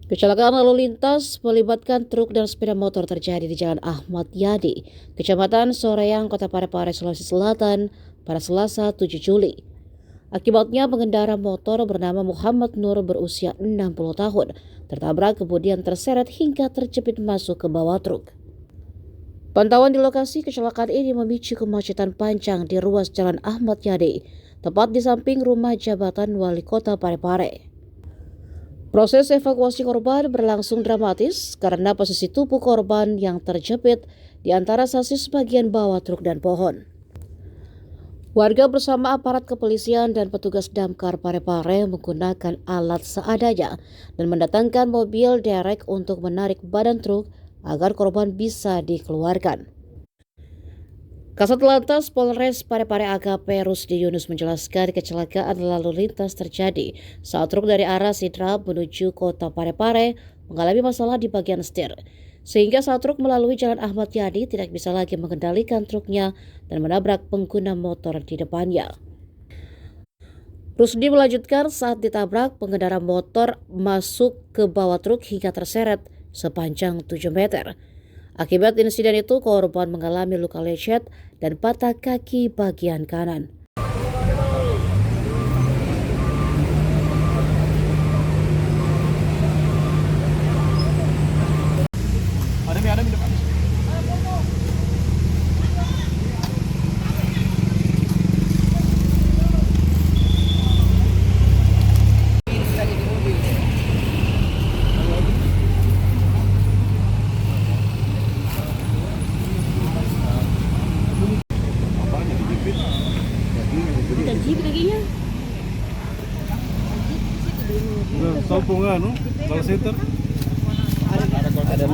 Kecelakaan lalu lintas melibatkan truk dan sepeda motor terjadi di Jalan Ahmad Yani, Kecamatan Soreang, Kota Parepare, Sulawesi Selatan pada Selasa 7 Juli. Akibatnya pengendara motor bernama Muhammad Nur berusia 60 tahun tertabrak kemudian terseret hingga terjepit masuk ke bawah truk. Pantauan di lokasi kecelakaan ini memicu kemacetan panjang di ruas Jalan Ahmad Yani, tepat di samping rumah jabatan Wali Kota Parepare. Proses evakuasi korban berlangsung dramatis karena posisi tubuh korban yang terjepit di antara sasis bagian bawah truk dan pohon. Warga bersama aparat kepolisian dan petugas damkar Parepare menggunakan alat seadanya dan mendatangkan mobil derek untuk menarik badan truk agar korban bisa dikeluarkan. Kasat Lantas Polres Parepare AKP Rusdi Yunus menjelaskan kecelakaan lalu lintas terjadi saat truk dari arah Sidrap menuju kota Parepare mengalami masalah di bagian setir, sehingga saat truk melalui Jalan Ahmad Yani tidak bisa lagi mengendalikan truknya dan menabrak pengguna motor di depannya. Rusdi melanjutkan saat ditabrak pengendara motor masuk ke bawah truk hingga terseret sepanjang 7 meter. Akibat insiden itu, korban mengalami luka lecet dan patah kaki bagian kanan. Ada di depan. Jeep kakinya. Sampungan, no? Kalau seter. Ada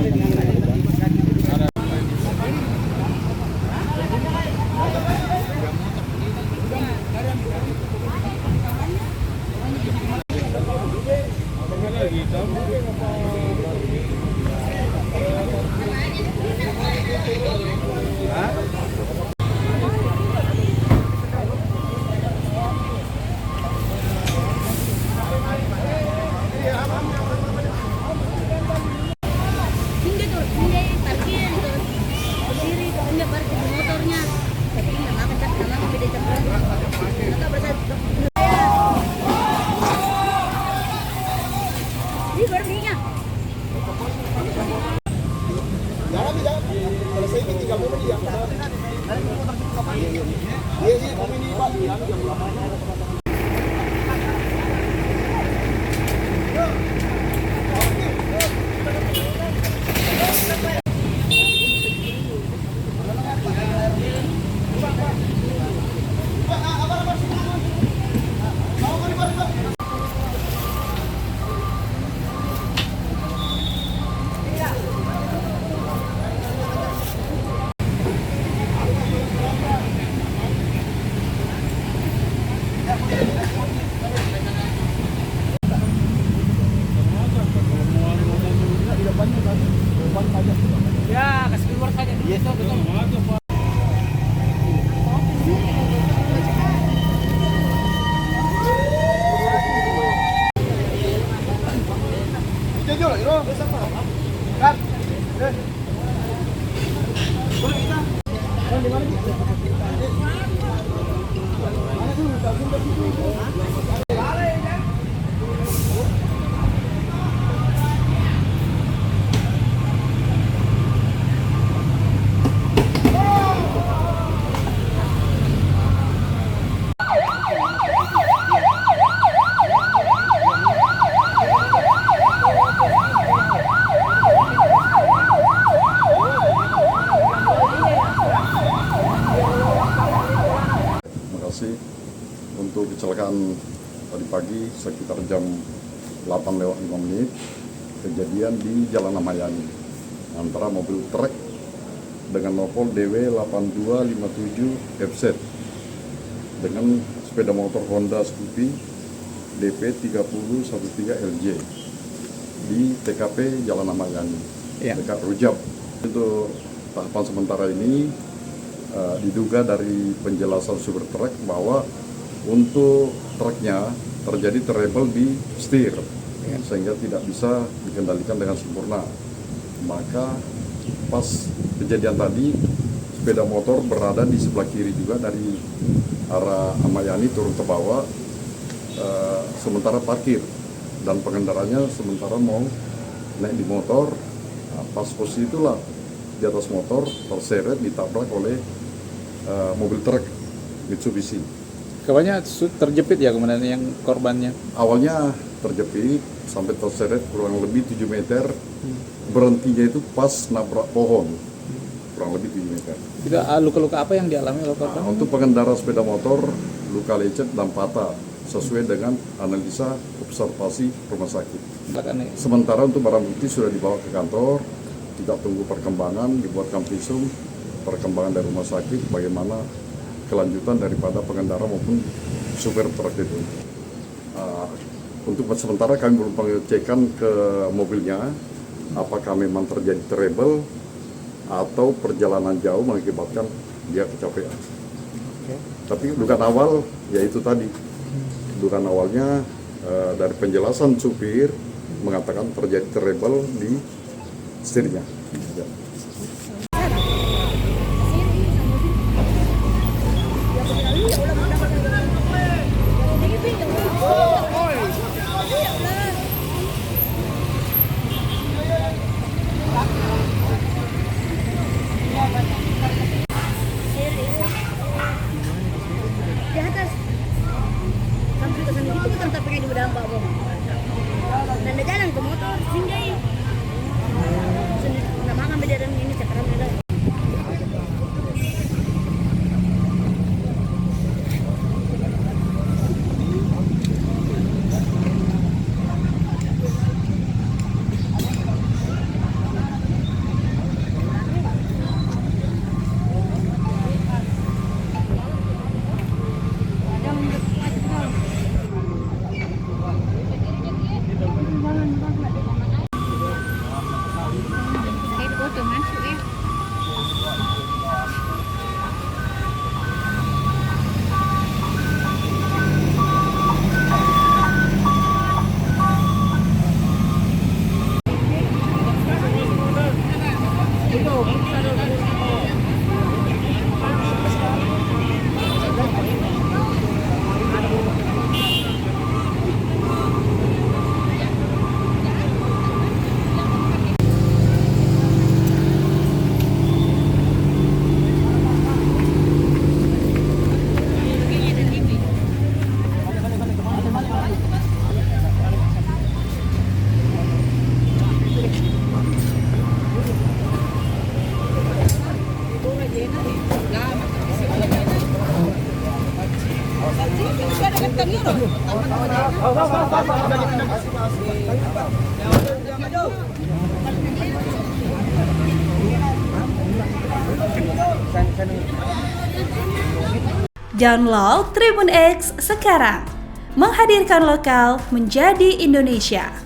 Jangan. Selesai ini 30 menit ya. Iya, ini Pak. Ya, kasih keluar saja. Iya, betul. Untuk kecelakaan tadi pagi sekitar jam 8:05 kejadian di Jalan Ahmad Yani antara mobil truk dengan nopol DW 8257 FZ dengan sepeda motor Honda Scoopy DP 3013 LJ di TKP Jalan Ahmad Yani dekat Rujab. Untuk tahapan sementara ini diduga dari penjelasan supir truk bahwa untuk truknya terjadi trouble di setir sehingga tidak bisa dikendalikan dengan sempurna. Maka pas kejadian tadi sepeda motor berada di sebelah kiri juga dari arah Amayani turun ke bawah, sementara parkir dan pengendaranya sementara mau naik di motor. Pas posisi itulah di atas motor terseret ditabrak oleh mobil truk Mitsubishi. Kawannya terjepit ya kemudian yang korbannya? Awalnya terjepit sampai terseret kurang lebih 7 meter. Berhentinya itu pas nabrak pohon, kurang lebih 7 meter. Itu luka-luka apa yang dialami oleh korban? Untuk pengendara sepeda motor, luka lecet dan patah sesuai dengan analisa observasi rumah sakit. Sementara untuk barang bukti sudah dibawa ke kantor, kita tunggu perkembangan, dibuatkan visum, perkembangan dari rumah sakit, bagaimana kelanjutan daripada pengendara maupun supir truk itu. Untuk sementara kami belum pengecekan ke mobilnya, apakah memang terjadi trouble atau perjalanan jauh mengakibatkan dia kecapean. Tapi dugaan awal yaitu tadi, dugaan awalnya dari penjelasan supir mengatakan terjadi trouble di setirnya. Ya. Di atas sampai ke sana itu kan tak pakai di dalam bawah. Dan ada jalan ke motor singgah. Nak makan beda dengan ini cakaran beda. Download Tribun X sekarang, menghadirkan lokal menjadi Indonesia.